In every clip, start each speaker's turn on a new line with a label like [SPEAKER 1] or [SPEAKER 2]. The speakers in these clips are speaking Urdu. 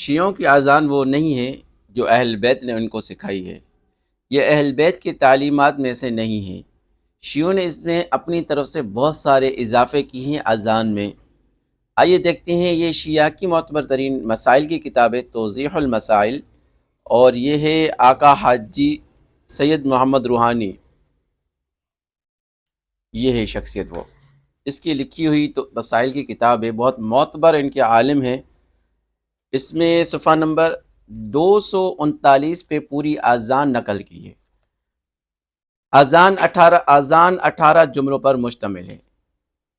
[SPEAKER 1] شیعوں کی اذان وہ نہیں ہے جو اہل بیت نے ان کو سکھائی ہے، یہ اہل بیت کی تعلیمات میں سے نہیں ہے۔ شیعوں نے اس میں اپنی طرف سے بہت سارے اضافے کی ہیں اذان میں۔ آئیے دیکھتے ہیں، یہ شیعہ کی معتبر ترین مسائل کی کتاب ہے توضیح المسائل، اور یہ ہے آقا حاجی سید محمد روحانی، یہ ہے شخصیت وہ، اس کی لکھی ہوئی تو مسائل کی کتاب ہے، بہت معتبر ان کے عالم ہیں۔ اس میں صفحہ نمبر 239 پہ پوری اذان نقل کی ہے۔ اذان 18 جملوں پر مشتمل ہے۔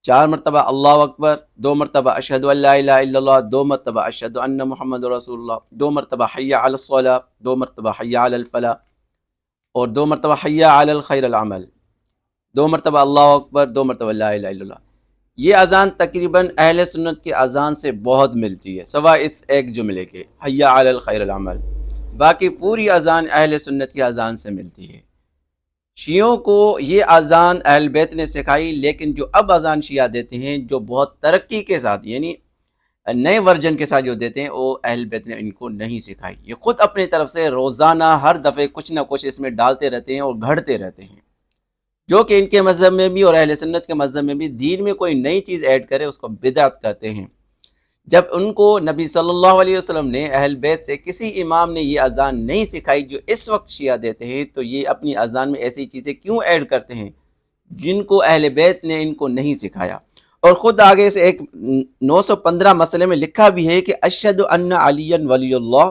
[SPEAKER 1] 4 مرتبہ اللہ اکبر، 2 مرتبہ اشہد ان لا الہ الا اللہ، 2 مرتبہ اشہد ان محمد رسول اللہ، 2 مرتبہ حی علی الصلاۃ، 2 مرتبہ حی علی الفلاح، اور 2 مرتبہ حی علی الخیر العمل، 2 مرتبہ اللہ اکبر، 2 مرتبہ لا الہ الا اللہ۔ یہ اذان تقریباً اہل سنت کی اذان سے بہت ملتی ہے، سوائے اس ایک جملے کے حی علی الخیر العمل، باقی پوری اذان اہل سنت کی اذان سے ملتی ہے۔ شیعوں کو یہ اذان اہل بیت نے سکھائی، لیکن جو اب اذان شیعہ دیتے ہیں جو بہت ترقی کے ساتھ، یعنی نئے ورژن کے ساتھ جو دیتے ہیں، وہ اہل بیت نے ان کو نہیں سکھائی۔ یہ خود اپنی طرف سے روزانہ ہر دفعے کچھ نہ کچھ اس میں ڈالتے رہتے ہیں اور گھڑتے رہتے ہیں، جو کہ ان کے مذہب میں بھی اور اہل سنت کے مذہب میں بھی دین میں کوئی نئی چیز ایڈ کرے اس کو بدعت کہتے ہیں۔ جب ان کو نبی صلی اللہ علیہ وسلم نے اہل بیت سے کسی امام نے یہ اذان نہیں سکھائی جو اس وقت شیعہ دیتے ہیں، تو یہ اپنی اذان میں ایسی چیزیں کیوں ایڈ کرتے ہیں جن کو اہل بیت نے ان کو نہیں سکھایا؟ اور خود آگے سے ایک 915 مسئلے میں لکھا بھی ہے کہ اشہد ان علی ولی اللہ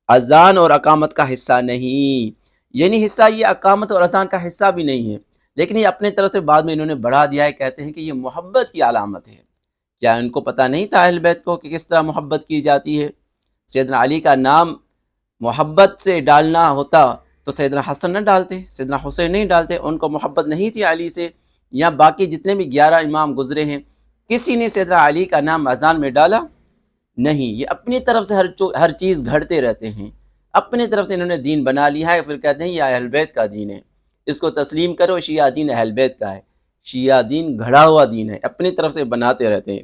[SPEAKER 1] اذان اور اقامت کا حصہ نہیں، یعنی حصہ یہ اقامت اور اذان کا حصہ بھی نہیں ہے، لیکن یہ اپنے طرف سے بعد میں انہوں نے بڑھا دیا ہے، کہتے ہیں کہ یہ محبت کی علامت ہے۔ کیا ان کو پتہ نہیں تھا اہل بیت کو کہ کس طرح محبت کی جاتی ہے؟ سیدنا علی کا نام محبت سے ڈالنا ہوتا تو سیدنا حسن نہ ڈالتے، سیدنا حسین نہیں ڈالتے، ان کو محبت نہیں تھی علی سے۔ یا باقی جتنے بھی 11 امام گزرے ہیں، کسی نے سیدنا علی کا نام اذان میں ڈالا نہیں۔ یہ اپنی طرف سے ہر چیز گھڑتے رہتے ہیں، اپنی طرف سے انہوں نے دین بنا لیا ہے، پھر کہتے ہیں یہ اہل بیت کا دین ہے، اس کو تسلیم کرو، شیعہ دین اہل بیت کا ہے۔ شیعہ دین گھڑا ہوا دین ہے، اپنی طرف سے بناتے رہتے ہیں۔